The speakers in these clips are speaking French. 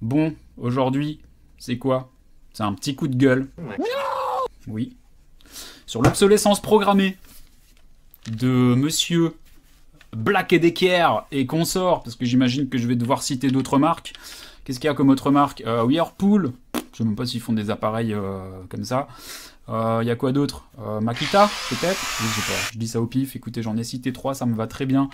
Bon, aujourd'hui, c'est quoi? C'est un petit coup de gueule. Oui. Sur l'obsolescence programmée de monsieur Black & Decker et consorts, parce que j'imagine que je vais devoir citer d'autres marques. Qu'est-ce qu'il y a comme autre marque? Whirlpool. Je sais même pas s'ils font des appareils comme ça. Il y a quoi d'autre? Makita, peut-être? Je sais pas. Je dis ça au pif. Écoutez, j'en ai cité 3, ça me va très bien.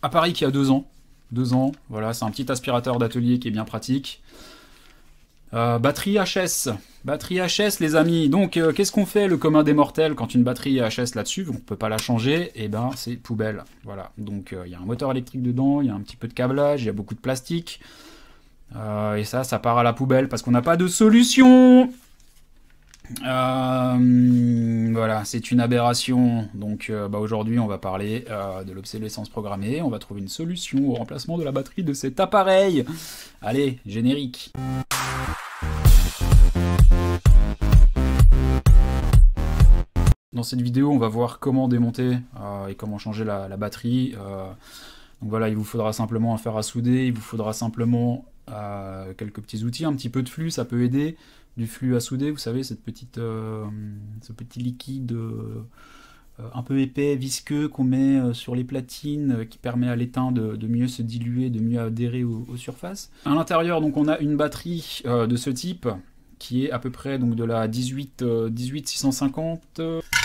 Appareil qui a 2 ans. 2 ans, voilà, c'est un petit aspirateur d'atelier qui est bien pratique. Batterie HS. Batterie HS, les amis. Donc, qu'est-ce qu'on fait, le commun des mortels, quand une batterie est HS là-dessus, on ne peut pas la changer, et ben, c'est poubelle. Voilà. Donc, il y a un moteur électrique dedans, il y a un petit peu de câblage, il y a beaucoup de plastique. Et ça part à la poubelle parce qu'on n'a pas de solution. Voilà, c'est une aberration. Donc aujourd'hui, on va parler de l'obsolescence programmée. On va trouver une solution au remplacement de la batterie de cet appareil. Allez, générique. Dans cette vidéo, on va voir comment démonter et comment changer la batterie. Donc voilà, il vous faudra simplement un fer à souder, il vous faudra simplement quelques petits outils, un petit peu de flux, ça peut aider. Du flux à souder, vous savez, ce petit liquide un peu épais, visqueux qu'on met sur les platines, qui permet à l'étain de mieux se diluer, de mieux adhérer aux surfaces. À l'intérieur, donc, on a une batterie de ce type, qui est à peu près donc, de la 18650.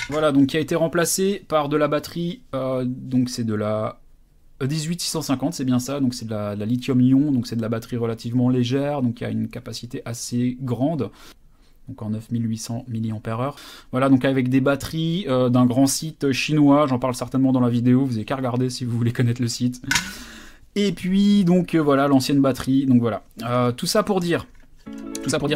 Voilà, donc qui a été remplacée par de la batterie, donc c'est de la 18650, c'est bien ça, donc c'est de la lithium-ion, donc c'est de la batterie relativement légère, donc il y a une capacité assez grande, donc en 9800 mAh. Voilà, donc avec des batteries d'un grand site chinois, j'en parle certainement dans la vidéo, vous n'avez qu'à regarder si vous voulez connaître le site. Et puis, donc voilà, l'ancienne batterie, donc voilà. Tout ça pour dire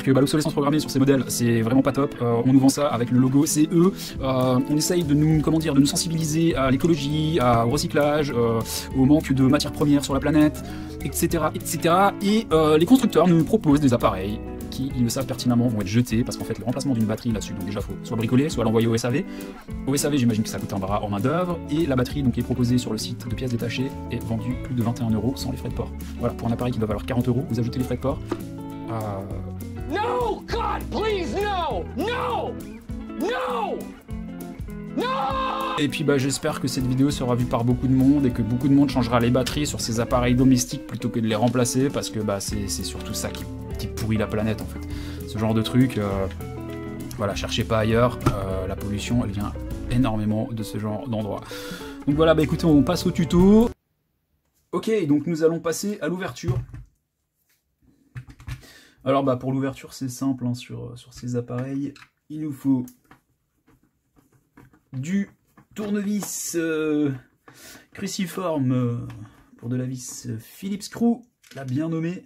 que l'obsolescence programmée sur ces modèles, c'est vraiment pas top. On nous vend ça avec le logo CE. On essaye de nous, de nous sensibiliser à l'écologie, au recyclage, au manque de matières premières sur la planète, etc., etc. Et les constructeurs nous proposent des appareils qui, ils le savent pertinemment, vont être jetés parce qu'en fait le remplacement d'une batterie là-dessus, donc déjà faut soit bricoler, soit l'envoyer au SAV. Au SAV, j'imagine que ça coûte un bras en main d'œuvre, et la batterie donc qui est proposée sur le site de pièces détachées est vendue plus de 21 € sans les frais de port. Voilà, pour un appareil qui doit valoir 40 €, vous ajoutez les frais de port. No! God, please, no! No! No! No! Et puis j'espère que cette vidéo sera vue par beaucoup de monde et que beaucoup de monde changera les batteries sur ces appareils domestiques plutôt que de les remplacer, parce que c'est surtout ça qui pourrit la planète en fait. Ce genre de truc, voilà, cherchez pas ailleurs, la pollution elle vient énormément de ce genre d'endroit. Donc voilà, écoutez, on passe au tuto. Ok, donc nous allons passer à l'ouverture. Alors pour l'ouverture c'est simple, hein, sur ces appareils, il nous faut du tournevis cruciforme pour de la vis Phillips Screw, la bien nommée.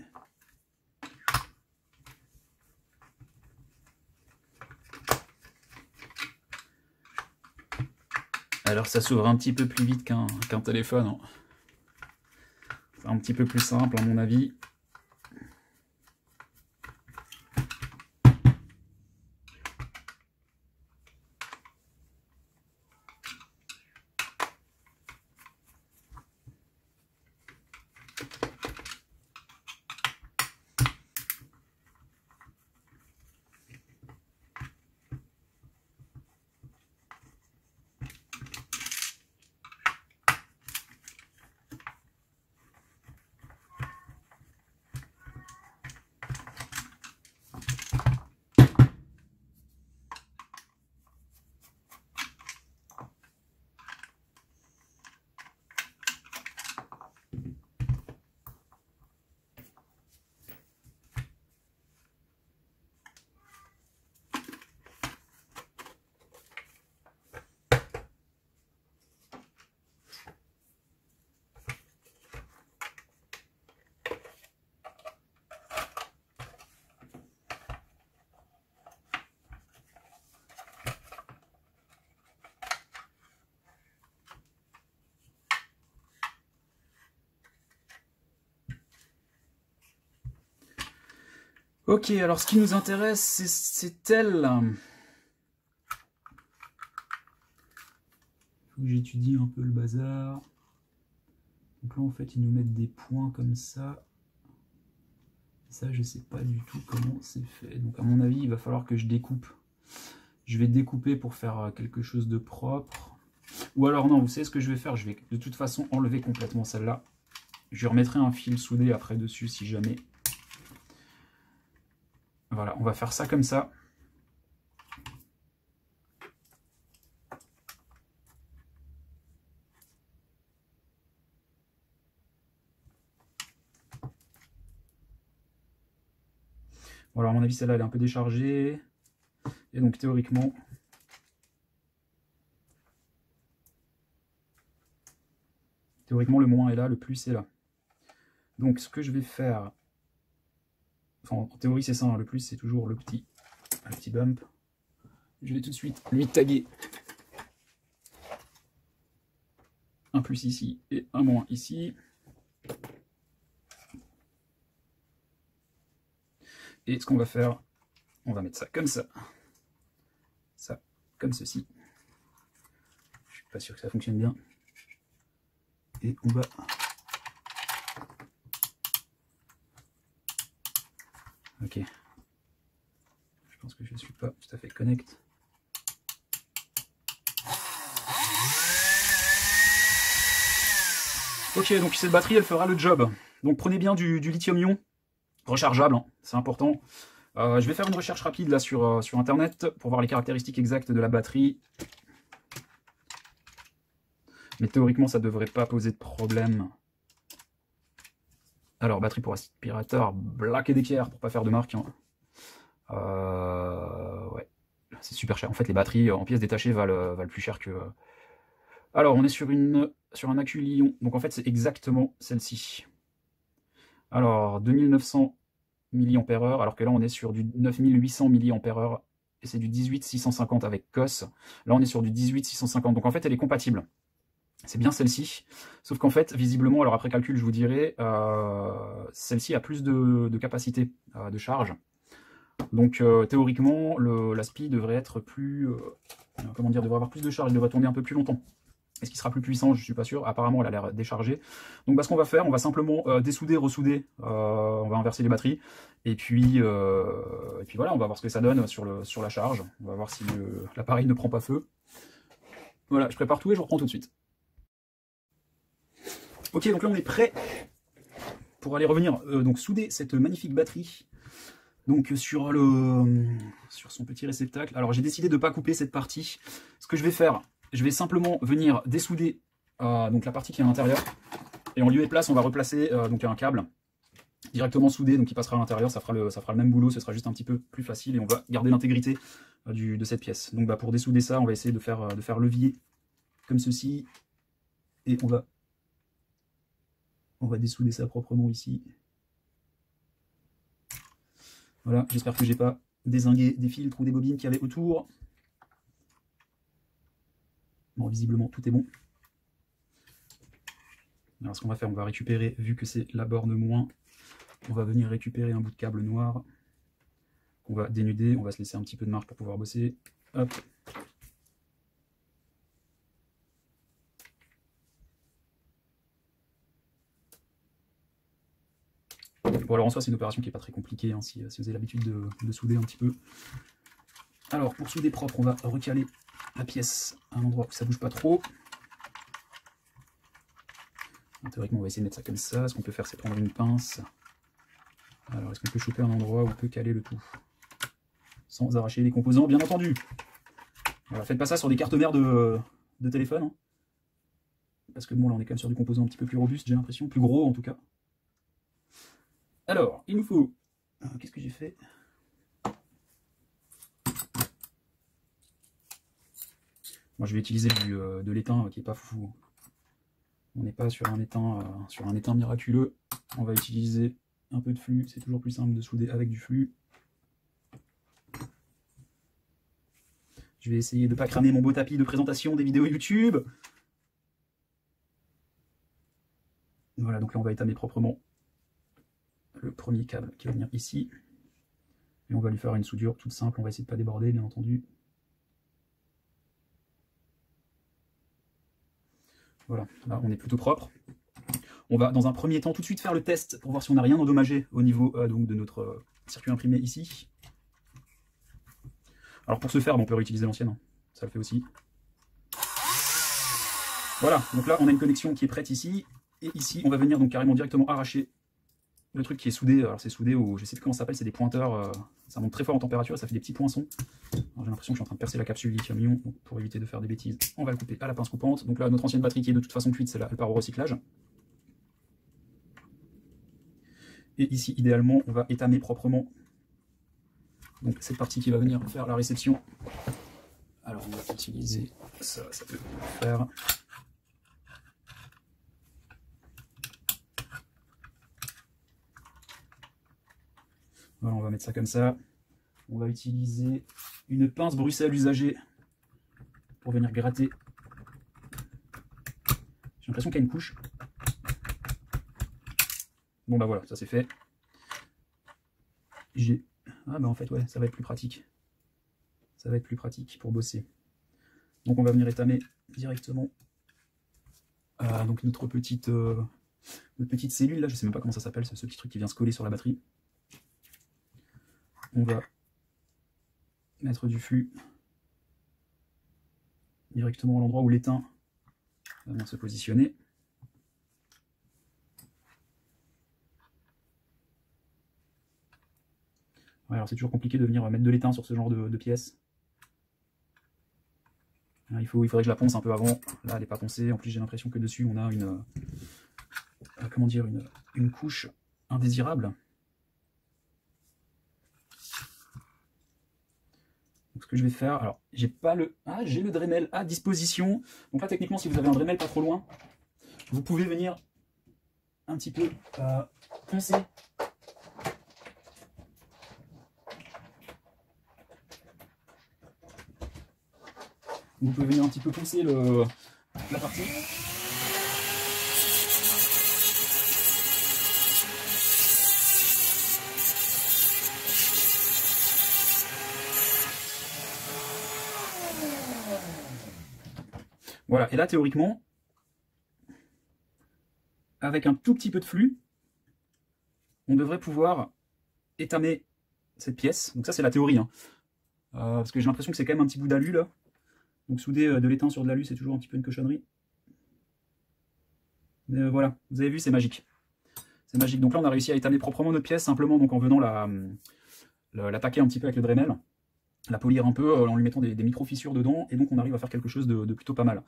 Alors ça s'ouvre un petit peu plus vite qu'un téléphone, hein. C'est un petit peu plus simple à mon avis. Ok, alors ce qui nous intéresse, c'est elle. Faut que j'étudie un peu le bazar. Donc là, en fait, ils nous mettent des points comme ça. Ça, je sais pas du tout comment c'est fait. Donc, à mon avis, il va falloir que je découpe. Je vais découper pour faire quelque chose de propre. Ou alors, non, vous savez ce que je vais faire? Je vais de toute façon enlever complètement celle-là. Je remettrai un fil soudé après dessus si jamais. Voilà, on va faire ça comme ça. Voilà, à mon avis, celle-là, elle est un peu déchargée. Et donc, théoriquement, le moins est là, le plus est là. Donc, ce que je vais faire, enfin, en théorie, c'est ça, hein, le plus, c'est toujours le petit bump. Je vais tout de suite lui taguer un plus ici et un moins ici. Et ce qu'on va faire, on va mettre ça comme ça. Ça, comme ceci. Je suis pas sûr que ça fonctionne bien. Et on va... Ok. Je pense que je ne suis pas tout à fait connect. Ok, donc cette batterie, elle fera le job. Donc prenez bien du lithium-ion rechargeable, hein, c'est important. Je vais faire une recherche rapide là sur internet pour voir les caractéristiques exactes de la batterie. Mais théoriquement, ça ne devrait pas poser de problème. Alors, batterie pour aspirateur, Black & Decker, pour pas faire de marque. Hein. Ouais, c'est super cher. En fait, les batteries en pièces détachées valent plus cher que... Alors, on est sur un accu Li-ion. Donc, en fait, c'est exactement celle-ci. Alors, 2900 mAh, alors que là, on est sur du 9800 mAh. Et c'est du 18650 avec COS. Là, on est sur du 18650. Donc, en fait, elle est compatible. C'est bien celle-ci, sauf qu'en fait, visiblement, alors après calcul, je vous dirai, celle-ci a plus de capacité de charge. Donc théoriquement, l'aspi devrait être plus, comment dire, devrait avoir plus de charge, il devrait tourner un peu plus longtemps. Est-ce qu'il sera plus puissant? Je suis pas sûr. Apparemment, elle a l'air déchargée. Donc bah, ce qu'on va faire, on va simplement dessouder, ressouder, on va inverser les batteries, et puis voilà, on va voir ce que ça donne sur la charge. On va voir si l'appareil ne prend pas feu. Voilà, je prépare tout et je reprends tout de suite. Ok, donc là on est prêt pour aller revenir donc souder cette magnifique batterie donc sur son petit réceptacle. Alors j'ai décidé de ne pas couper cette partie. Ce que je vais faire, je vais simplement venir dessouder donc la partie qui est à l'intérieur, et en lieu et place on va replacer donc un câble directement soudé, donc qui passera à l'intérieur. Ça fera le même boulot, ce sera juste un petit peu plus facile et on va garder l'intégrité de cette pièce. Donc bah, pour dessouder ça, on va essayer de faire levier comme ceci, et on va dessouder ça proprement ici. Voilà, j'espère que j'ai pas dézingué des filtres ou des bobines qu'il y avait autour. Bon, visiblement, tout est bon. Alors, ce qu'on va faire, on va récupérer, vu que c'est la borne moins, on va venir récupérer un bout de câble noir qu'on va dénuder. On va se laisser un petit peu de marge pour pouvoir bosser. Hop. Bon, alors en soi, c'est une opération qui n'est pas très compliquée, hein, si vous avez l'habitude de souder un petit peu. Alors, pour souder propre, on va recaler la pièce à un endroit où ça ne bouge pas trop. Théoriquement, on va essayer de mettre ça comme ça. Ce qu'on peut faire, c'est prendre une pince. Alors, est-ce qu'on peut choper un endroit où on peut caler le tout sans arracher les composants, bien entendu. Voilà, faites pas ça sur des cartes mères de téléphone. Hein. Parce que bon, là, on est quand même sur du composant un petit peu plus robuste, j'ai l'impression. Plus gros, en tout cas. Alors, il nous faut... Qu'est-ce que j'ai fait? Moi, je vais utiliser de l'étain qui n'est pas fou. On n'est pas sur un étain miraculeux. On va utiliser un peu de flux. C'est toujours plus simple de souder avec du flux. Je vais essayer de ne pas cramer mon beau tapis de présentation des vidéos YouTube. Voilà, donc là, on va étamer proprement le premier câble qui va venir ici. Et on va lui faire une soudure toute simple. On va essayer de ne pas déborder, bien entendu. Voilà, là on est plutôt propre. On va dans un premier temps tout de suite faire le test pour voir si on n'a rien endommagé au niveau donc de notre circuit imprimé ici. Alors pour ce faire, on peut réutiliser l'ancienne, hein. Ça le fait aussi. Voilà, donc là on a une connexion qui est prête ici, et ici on va venir donc carrément directement arracher le truc qui est soudé. Alors c'est soudé au, je sais plus comment ça s'appelle, c'est des pointeurs, ça monte très fort en température, ça fait des petits poinçons. J'ai l'impression que je suis en train de percer la capsule lithium-ion, pour éviter de faire des bêtises, on va le couper à la pince coupante. Donc là notre ancienne batterie qui est de toute façon cuite, elle part au recyclage. Et ici idéalement on va étamer proprement donc cette partie qui va venir faire la réception. Alors on va utiliser ça, ça peut le faire. Voilà, on va mettre ça comme ça. On va utiliser une pince Bruxelles usagée pour venir gratter. J'ai l'impression qu'il y a une couche. Bon bah voilà, ça c'est fait. Ah bah en fait ouais, ça va être plus pratique. Ça va être plus pratique pour bosser. Donc on va venir étamer directement donc notre petite cellule là, je sais même pas comment ça s'appelle, ce petit truc qui vient se coller sur la batterie. On va mettre du flux directement à l'endroit où l'étain va venir se positionner. Ouais, alors c'est toujours compliqué de venir mettre de l'étain sur ce genre de pièces. Il faudrait que je la ponce un peu avant. Là, elle n'est pas poncée. En plus, j'ai l'impression que dessus, on a une couche indésirable. Donc, ce que je vais faire, alors, j'ai le Dremel à disposition. Donc là, techniquement, si vous avez un Dremel pas trop loin, vous pouvez venir un petit peu poncer. Vous pouvez venir un petit peu poncer la partie. Voilà, et là théoriquement, avec un tout petit peu de flux, on devrait pouvoir étamer cette pièce. Donc ça c'est la théorie, hein. Parce que j'ai l'impression que c'est quand même un petit bout d'alu là. Donc souder de l'étain sur de l'alu, c'est toujours un petit peu une cochonnerie. Mais voilà, vous avez vu, c'est magique. C'est magique. Donc là, on a réussi à étamer proprement notre pièce, simplement donc en venant la taquer un petit peu avec le Dremel, la polir un peu en lui mettant des micro-fissures dedans, et donc on arrive à faire quelque chose de plutôt pas mal.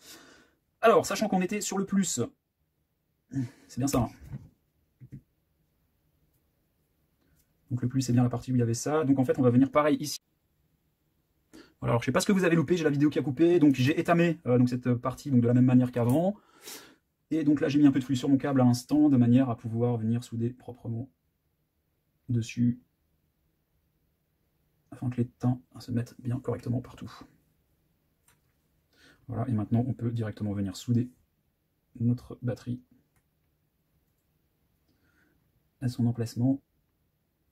Alors, sachant qu'on était sur le plus, c'est bien ça, hein. Donc le plus, c'est bien la partie où il y avait ça. Donc en fait, on va venir pareil ici. Voilà, alors je sais pas ce que vous avez loupé, j'ai la vidéo qui a coupé, donc j'ai étamé donc cette partie donc de la même manière qu'avant. Et donc là j'ai mis un peu de flux sur mon câble à l'instant, de manière à pouvoir venir souder proprement dessus, afin que les teints se mettent bien correctement partout. Voilà, et maintenant on peut directement venir souder notre batterie à son emplacement.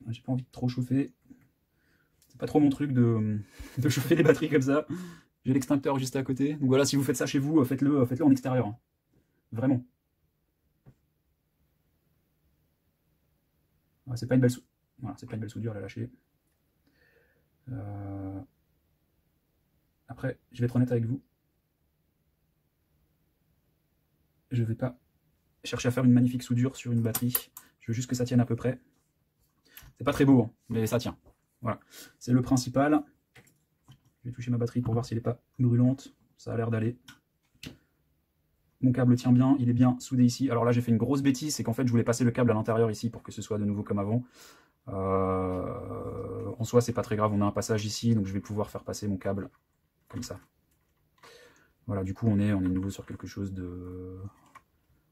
J'ai pas envie de trop chauffer. C'est pas trop mon truc de chauffer les batteries comme ça. J'ai l'extincteur juste à côté. Donc voilà, si vous faites ça chez vous, faites-le en extérieur. Hein. Vraiment. Ouais, c'est pas une belle voilà, c'est pas une belle soudure à la lâcher. Après, je vais être honnête avec vous. Je vais pas chercher à faire une magnifique soudure sur une batterie. Je veux juste que ça tienne à peu près. C'est pas très beau, hein, mais ça tient. Voilà, c'est le principal. Je vais toucher ma batterie pour voir si elle n'est pas brûlante. Ça a l'air d'aller. Mon câble tient bien, il est bien soudé ici. Alors là, j'ai fait une grosse bêtise, c'est qu'en fait, je voulais passer le câble à l'intérieur ici pour que ce soit de nouveau comme avant. En soi, c'est pas très grave, on a un passage ici, donc je vais pouvoir faire passer mon câble comme ça. Voilà, du coup, on est de nouveau sur quelque chose de...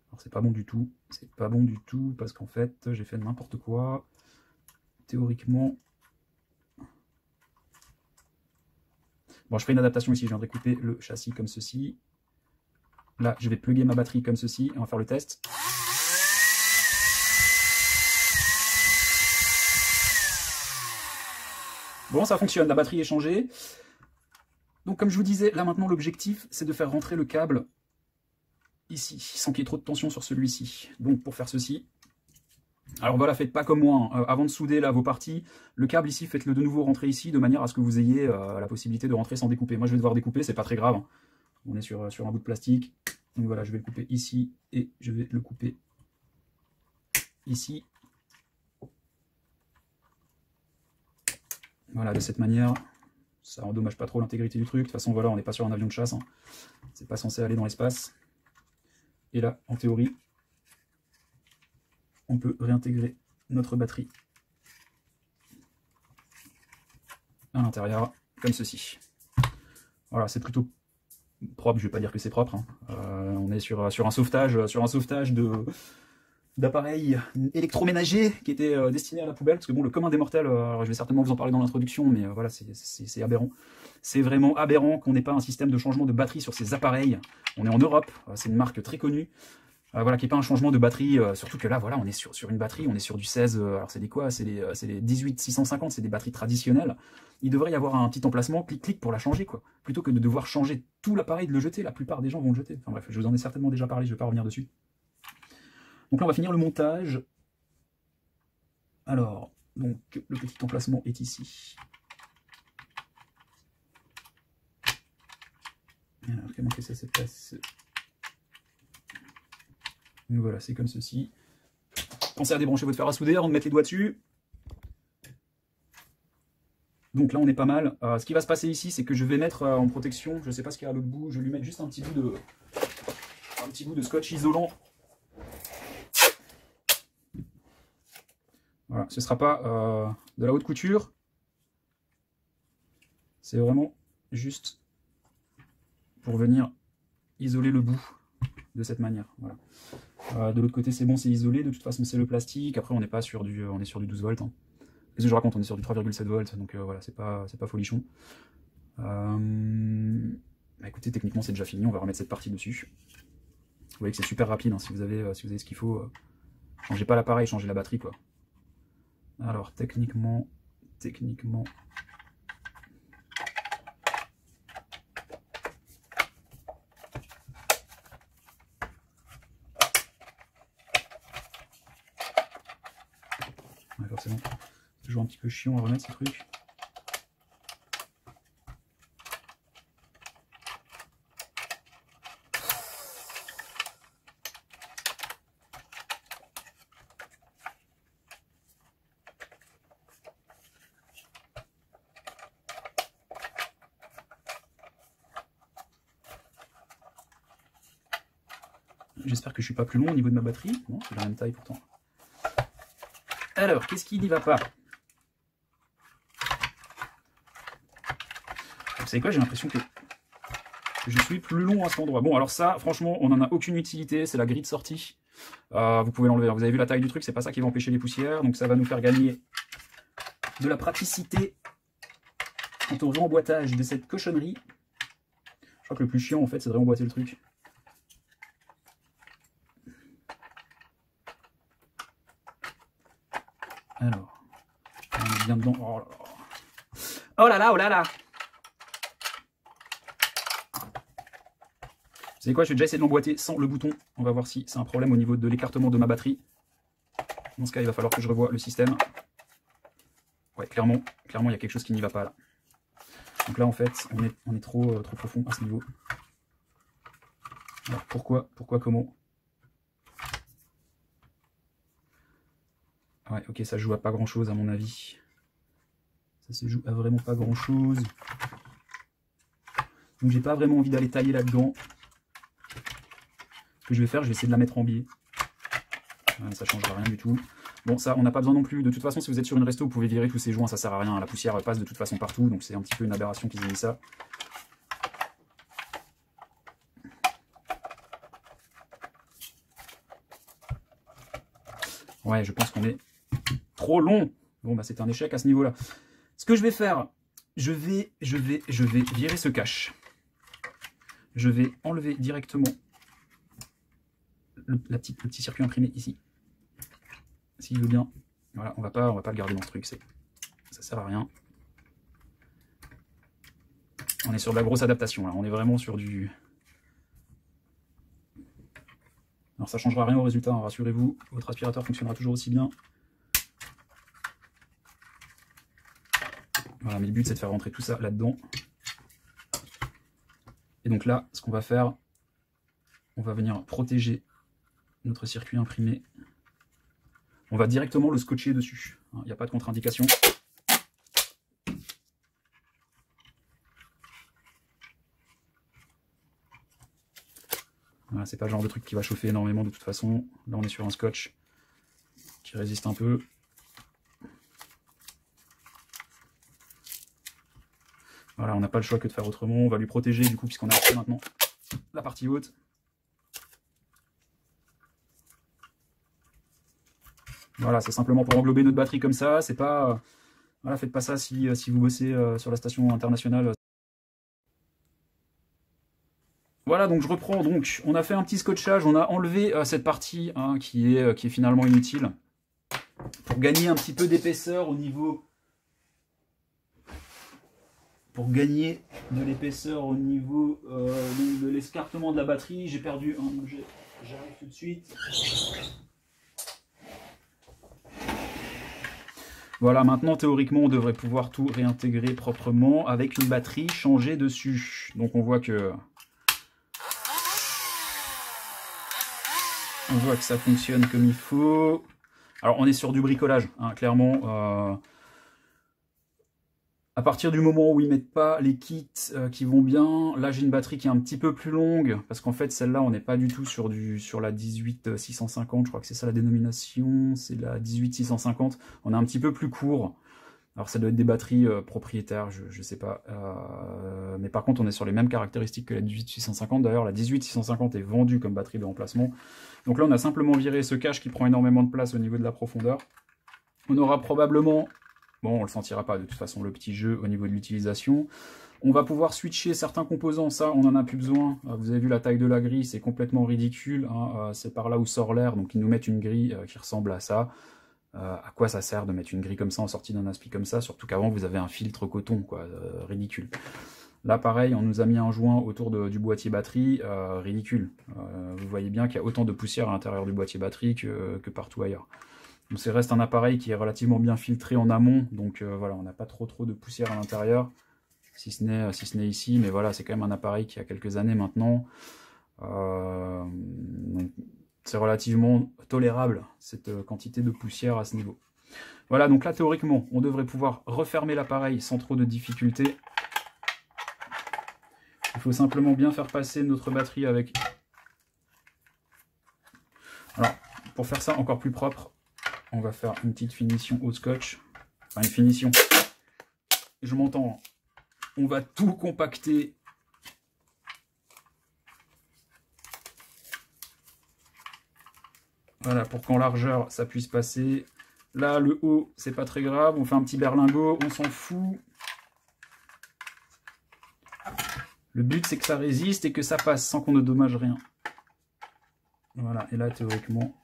Alors, c'est pas bon du tout. C'est pas bon du tout, parce qu'en fait, j'ai fait n'importe quoi. Théoriquement... Bon, je ferai une adaptation ici, je viendrai couper le châssis comme ceci. Là, je vais plugger ma batterie comme ceci, et on va faire le test. Bon, ça fonctionne, la batterie est changée. Donc, comme je vous disais, là maintenant, l'objectif, c'est de faire rentrer le câble ici, sans qu'il y ait trop de tension sur celui-ci. Donc pour faire ceci, alors voilà, faites pas comme moi, hein. Avant de souder là vos parties, le câble ici, faites-le de nouveau rentrer ici, de manière à ce que vous ayez la possibilité de rentrer sans découper. Moi je vais devoir découper, c'est pas très grave, hein. On est sur un bout de plastique, donc voilà, je vais le couper ici, et je vais le couper ici. Voilà, de cette manière, ça endommage pas trop l'intégrité du truc. De toute façon, voilà, on n'est pas sur un avion de chasse, hein. C'est pas censé aller dans l'espace. Et là, en théorie, on peut réintégrer notre batterie à l'intérieur, comme ceci. Voilà, c'est plutôt propre, je vais pas dire que c'est propre, hein. On est sur un sauvetage d'appareils électroménagers qui étaient destinés à la poubelle, parce que bon, le commun des mortels, alors je vais certainement vous en parler dans l'introduction, mais voilà, c'est aberrant. C'est vraiment aberrant qu'on n'ait pas un système de changement de batterie sur ces appareils. On est en Europe, c'est une marque très connue. Voilà, qu'il n'y ait pas un changement de batterie, surtout que là, voilà, on est sur une batterie, on est sur du 16, alors c'est des quoi? C'est les 18650, c'est des batteries traditionnelles. Il devrait y avoir un petit emplacement, clic-clic pour la changer, quoi. Plutôt que de devoir changer tout l'appareil, de le jeter, la plupart des gens vont le jeter. Enfin bref, je vous en ai certainement déjà parlé, je ne vais pas revenir dessus. Donc là, on va finir le montage. Alors, donc, le petit emplacement est ici. Alors, comment que ça se passe? Donc voilà, c'est comme ceci. Pensez à débrancher votre fer à souder avant de mettre les doigts dessus. Donc là, on est pas mal. Ce qui va se passer ici, c'est que je vais mettre en protection, je ne sais pas ce qu'il y a à l'autre bout, je vais lui mettre juste un petit bout de scotch isolant. Voilà, ce ne sera pas de la haute couture. C'est vraiment juste pour venir isoler le bout de cette manière. Voilà. De l'autre côté, c'est bon, c'est isolé. De toute façon, c'est le plastique. Après, on n'est pas sur du, on est sur du 12 volts. Hein. Qu'est-ce que je raconte? On est sur du 3,7 volts. Donc voilà, c'est pas folichon. Bah, écoutez, techniquement, c'est déjà fini. On va remettre cette partie dessus. Vous voyez que c'est super rapide. Hein. Si vous avez ce qu'il faut, changez pas l'appareil, changez la batterie, quoi. Alors, techniquement. Ouais, forcément, c'est toujours un petit peu chiant à remettre ces trucs. J'espère que je suis pas plus long au niveau de ma batterie. Non, c'est la même taille pourtant. Alors, qu'est-ce qui n'y va pas? Vous savez quoi, j'ai l'impression que je suis plus long à cet endroit. Bon, alors ça, franchement, on n'en a aucune utilité. C'est la grille de sortie. Vous pouvez l'enlever. Vous avez vu la taille du truc, c'est pas ça qui va empêcher les poussières. Donc ça va nous faire gagner de la praticité quant au remboîtage de cette cochonnerie. Je crois que le plus chiant, en fait, c'est de remboîter le truc. Alors, on est bien dedans. Oh là là. Oh là là, oh là là. Vous savez quoi, je vais déjà essayer de l'emboîter sans le bouton. On va voir si c'est un problème au niveau de l'écartement de ma batterie. Dans ce cas, il va falloir que je revoie le système. Ouais, clairement, il y a quelque chose qui n'y va pas là. Donc là, en fait, on est trop profond à ce niveau. Alors, pourquoi, comment? Ouais, ok, ça joue à pas grand chose à mon avis. Ça se joue à vraiment pas grand chose. Donc j'ai pas vraiment envie d'aller tailler là-dedans. Ce que je vais faire, je vais essayer de la mettre en biais. Ça changera rien du tout. Bon, ça, on n'a pas besoin non plus. De toute façon, si vous êtes sur une resto, vous pouvez virer tous ces joints, ça sert à rien. La poussière passe de toute façon partout, donc c'est un petit peu une aberration qu'ils aient mis ça. Ouais, je pense qu'on est trop long. Bon, bah c'est un échec à ce niveau-là. Ce que je vais faire, je vais virer ce cache. Je vais enlever directement le petit circuit imprimé ici. S'il veut bien. Voilà, on va pas le garder dans ce truc, ça sert à rien. On est sur de la grosse adaptation là, on est vraiment sur du... Alors ça ne changera rien au résultat, hein, rassurez-vous, votre aspirateur fonctionnera toujours aussi bien. Voilà, mais le but c'est de faire rentrer tout ça là-dedans. Et donc là, ce qu'on va faire, on va venir protéger notre circuit imprimé. On va directement le scotcher dessus. Il n'y a pas de contre-indication. Voilà, c'est pas le genre de truc qui va chauffer énormément de toute façon. Là, on est sur un scotch qui résiste un peu. Voilà, on n'a pas le choix que de faire autrement. On va lui protéger du coup, puisqu'on a fait maintenant la partie haute. Voilà, c'est simplement pour englober notre batterie comme ça. C'est pas... voilà, faites pas ça si vous bossez sur la station internationale. Voilà, donc je reprends. Donc, on a fait un petit scotchage. On a enlevé cette partie hein, qui est finalement inutile. Pour gagner un petit peu d'épaisseur au niveau... Pour gagner de l'épaisseur au niveau de l'escarpement de la batterie, j'ai perdu un objet. J'arrive tout de suite. Voilà, maintenant théoriquement on devrait pouvoir tout réintégrer proprement avec une batterie changée dessus. Donc on voit que ça fonctionne comme il faut. Alors on est sur du bricolage, hein, clairement. À partir du moment où ils mettent pas les kits qui vont bien, là j'ai une batterie qui est un petit peu plus longue, parce qu'en fait celle-là on n'est pas du tout sur la 18650, je crois que c'est ça la dénomination, c'est la 18650, on est un petit peu plus court. Alors ça doit être des batteries propriétaires, je sais pas, mais par contre on est sur les mêmes caractéristiques que la 18650, d'ailleurs la 18650 est vendue comme batterie de remplacement. Donc là on a simplement viré ce cache qui prend énormément de place au niveau de la profondeur. On aura probablement... bon, on le sentira pas de toute façon, le petit jeu au niveau de l'utilisation. On va pouvoir switcher certains composants, ça on n'en a plus besoin. Vous avez vu la taille de la grille, c'est complètement ridicule. Hein. C'est par là où sort l'air, donc ils nous mettent une grille qui ressemble à ça. À quoi ça sert de mettre une grille comme ça en sortie d'un aspi comme ça, surtout qu'avant vous avez un filtre coton, quoi, ridicule. Là pareil, on nous a mis un joint autour du boîtier batterie, ridicule. Vous voyez bien qu'il y a autant de poussière à l'intérieur du boîtier batterie que partout ailleurs. Donc ça reste un appareil qui est relativement bien filtré en amont, donc voilà, on n'a pas trop de poussière à l'intérieur, si ce n'est ici, mais voilà, c'est quand même un appareil qui a quelques années maintenant. C'est relativement tolérable, cette quantité de poussière à ce niveau. Voilà, donc là, théoriquement, on devrait pouvoir refermer l'appareil sans trop de difficultés. Il faut simplement bien faire passer notre batterie avec... Alors, pour faire ça encore plus propre, on va faire une petite finition au scotch. Enfin, une finition. Je m'entends. On va tout compacter. Voilà, pour qu'en largeur, ça puisse passer. Là, le haut, c'est pas très grave. On fait un petit berlingot, on s'en fout. Le but, c'est que ça résiste et que ça passe sans qu'on ne dommage rien. Voilà, et là, théoriquement...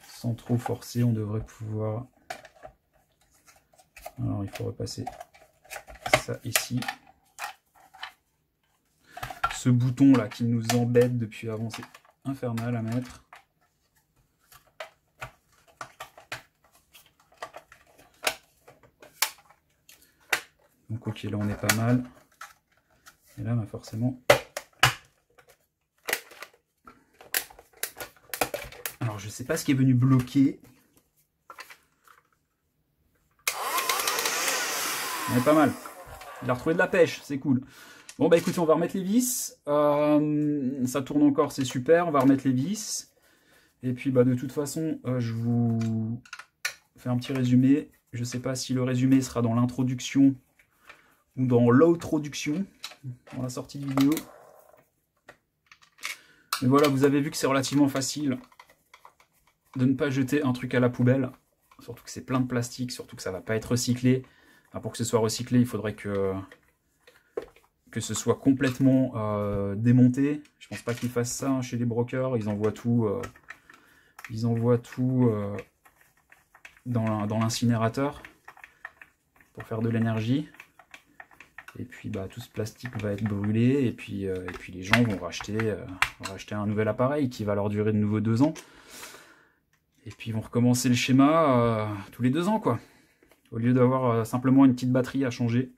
sans trop forcer, on devrait pouvoir... alors il faut repasser ça ici. Ce bouton là qui nous embête depuis avant, c'est infernal à mettre. Donc ok, là on est pas mal. Et là bah, forcément... alors je sais pas ce qui est venu bloquer. On est pas mal. Il a retrouvé de la pêche, c'est cool. Bon bah écoutez, on va remettre les vis. Ça tourne encore, c'est super. On va remettre les vis. Et puis bah de toute façon, je vous fais un petit résumé. Je sais pas si le résumé sera dans l'introduction ou dans l'outroduction, dans la sortie de vidéo. Mais voilà, vous avez vu que c'est relativement facile de ne pas jeter un truc à la poubelle, surtout que c'est plein de plastique, surtout que ça va pas être recyclé. Enfin, pour que ce soit recyclé, il faudrait que ce soit complètement démonté. Je pense pas qu'ils fassent ça hein, chez les brokers, ils envoient tout, dans l'incinérateur pour faire de l'énergie. Et puis bah, tout ce plastique va être brûlé, et puis les gens vont racheter un nouvel appareil qui va leur durer de nouveau 2 ans. Et puis ils vont recommencer le schéma tous les 2 ans, quoi. Au lieu d'avoir simplement une petite batterie à changer.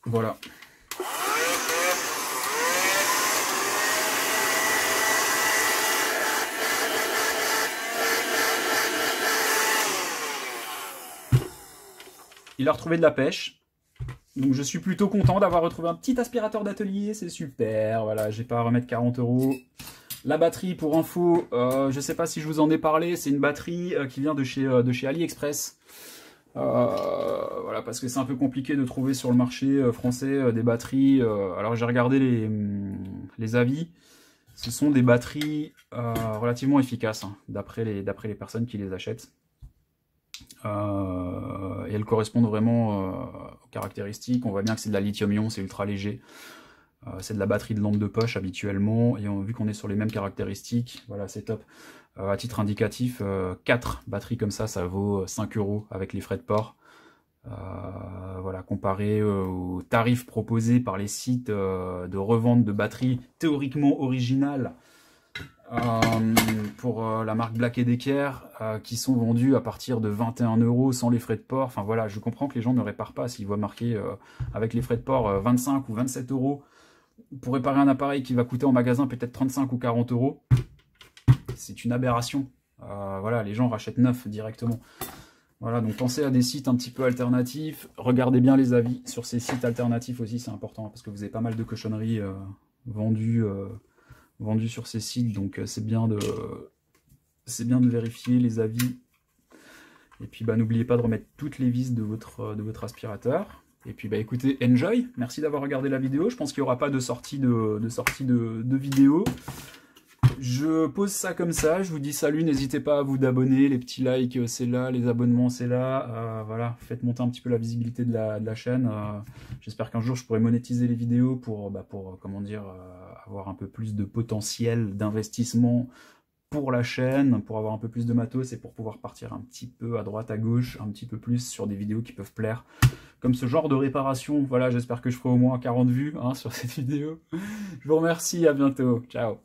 Voilà. Il a retrouvé de la pêche. Donc je suis plutôt content d'avoir retrouvé un petit aspirateur d'atelier, c'est super. Voilà, j'ai pas à remettre 40 €. La batterie, pour info, je sais pas si je vous en ai parlé, c'est une batterie qui vient de chez AliExpress. Voilà, parce que c'est un peu compliqué de trouver sur le marché français des batteries. Alors j'ai regardé les avis. Ce sont des batteries relativement efficaces, hein, d'après les personnes qui les achètent. Et elles correspondent vraiment aux caractéristiques. On voit bien que c'est de la lithium-ion, c'est ultra léger. C'est de la batterie de lampe de poche habituellement. Et vu qu'on est sur les mêmes caractéristiques, voilà, c'est top. À titre indicatif, 4 batteries comme ça vaut 5 € avec les frais de port. Voilà, comparé aux tarifs proposés par les sites de revente de batteries théoriquement originales pour la marque Black & Decker, qui sont vendus à partir de 21 € sans les frais de port. Enfin voilà, je comprends que les gens ne réparent pas s'ils voient marqué avec les frais de port 25 ou 27 € pour réparer un appareil qui va coûter en magasin peut-être 35 ou 40 €. C'est une aberration. Voilà, les gens rachètent neuf directement. Voilà, donc pensez à des sites un petit peu alternatifs. Regardez bien les avis sur ces sites alternatifs aussi, c'est important, parce que vous avez pas mal de cochonneries vendues sur ces sites, donc c'est bien de vérifier les avis. Et puis bah, n'oubliez pas de remettre toutes les vis de votre aspirateur. Et puis bah écoutez, enjoy, merci d'avoir regardé la vidéo. Je pense qu'il n'y aura pas de sortie de vidéo. Je pose ça comme ça, je vous dis salut, n'hésitez pas à vous abonner, les petits likes c'est là, les abonnements c'est là, voilà, faites monter un petit peu la visibilité de la chaîne. J'espère qu'un jour je pourrai monétiser les vidéos pour comment dire, avoir un peu plus de potentiel d'investissement pour la chaîne, pour avoir un peu plus de matos et pour pouvoir partir un petit peu à droite, à gauche, un petit peu plus sur des vidéos qui peuvent plaire, comme ce genre de réparation. Voilà, j'espère que je ferai au moins 40 vues hein, sur cette vidéo. Je vous remercie, à bientôt, ciao.